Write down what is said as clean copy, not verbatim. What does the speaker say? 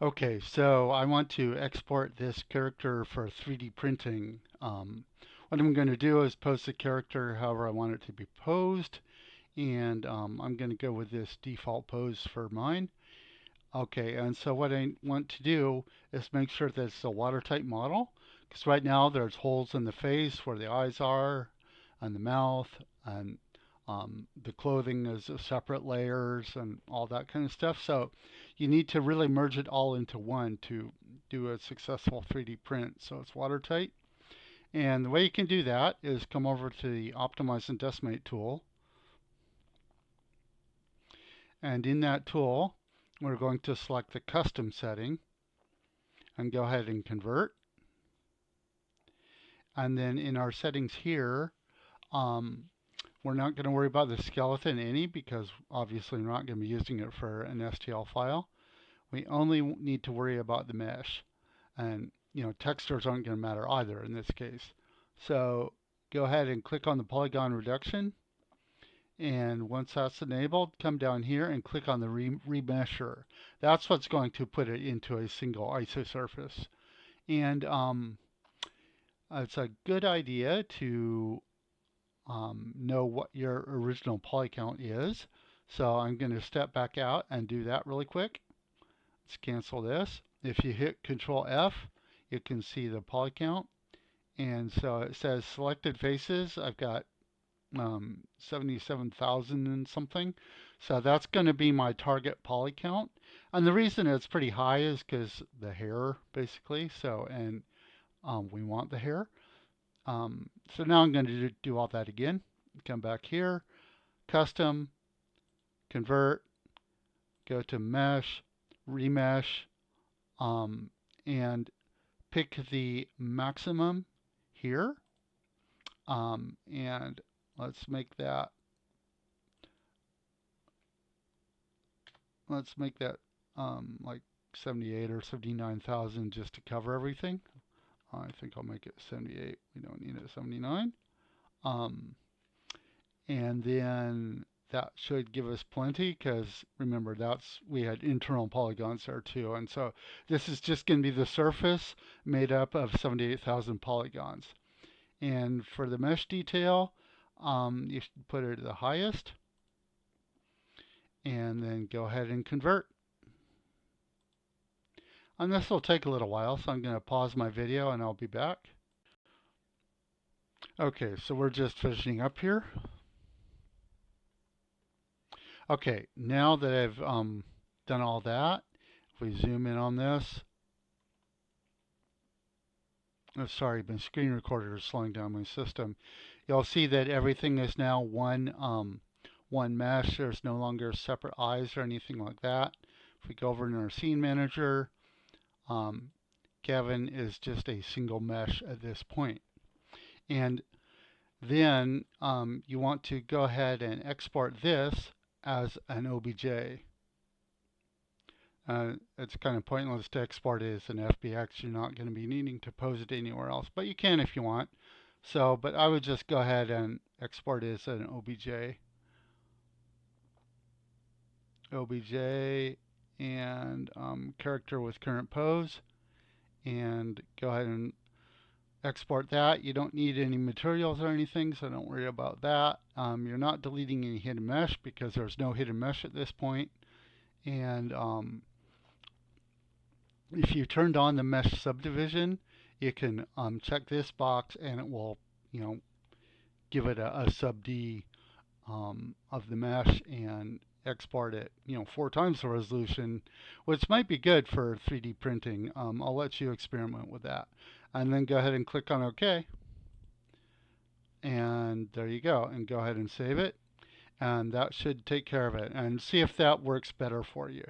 Okay, so I want to export this character for 3D printing. What I'm going to do is pose the character however I want it to be posed, and I'm going to go with this default pose for mine. Okay, and so what I want to do is make sure that it's a watertight model, because right now there's holes in the face where the eyes are, and the mouth, and the clothing is separate layers and all that kind of stuff. So you need to really merge it all into one to do a successful 3D print. So it's watertight. And the way you can do that is come over to the Optimize and Decimate tool. And in that tool, we're going to select the custom setting and go ahead and convert. And then in our settings here, um, we're not going to worry about the skeleton any because obviously we're not going to be using it for an STL file. We only need to worry about the mesh. And textures aren't going to matter either in this case. So go ahead and click on the polygon reduction. And once that's enabled, come down here and click on the remesher. That's what's going to put it into a single isosurface. And it's a good idea to know what your original poly count is. So I'm going to step back out and do that really quick. Let's cancel this. If you hit Control F, you can see the poly count. And so it says selected faces. I've got 77,000 and something. So that's going to be my target poly count. And the reason it's pretty high is because the hair, basically. So, and we want the hair. So now I'm going to do all that again. Come back here, custom, convert, go to mesh, remesh, and pick the maximum here. And let's make that like 78 or 79,000 just to cover everything. I think I'll make it 78. We don't need it 79. Um, and then that should give us plenty because remember we had internal polygons there too. And so this is just going to be the surface made up of 78,000 polygons. And for the mesh detail, you should put it at the highest and then go ahead and convert. And this will take a little while, so I'm going to pause my video and I'll be back. Okay, so we're just finishing up here. Okay, now that I've done all that, if we zoom in on this, oh, sorry, my screen recorder is slowing down my system. You'll see that everything is now one mesh. There's no longer separate eyes or anything like that. If we go over in our scene manager, Kevin is just a single mesh at this point. And then you want to go ahead and export this as an OBJ. It's kind of pointless to export it as an FBX. You're not going to be needing to pose it anywhere else, but you can if you want. So, but I would just go ahead and export it as an OBJ. OBJ and character with current pose, and go ahead and export that. You don't need any materials or anything, so don't worry about that. You're not deleting any hidden mesh because there's no hidden mesh at this point. And if you turned on the mesh subdivision, you can check this box and it will, give it a sub D of the mesh and export it, 4 times the resolution, which might be good for 3D printing. I'll let you experiment with that. And then go ahead and click on OK. And there you go. And go ahead and save it. And that should take care of it. And see if that works better for you.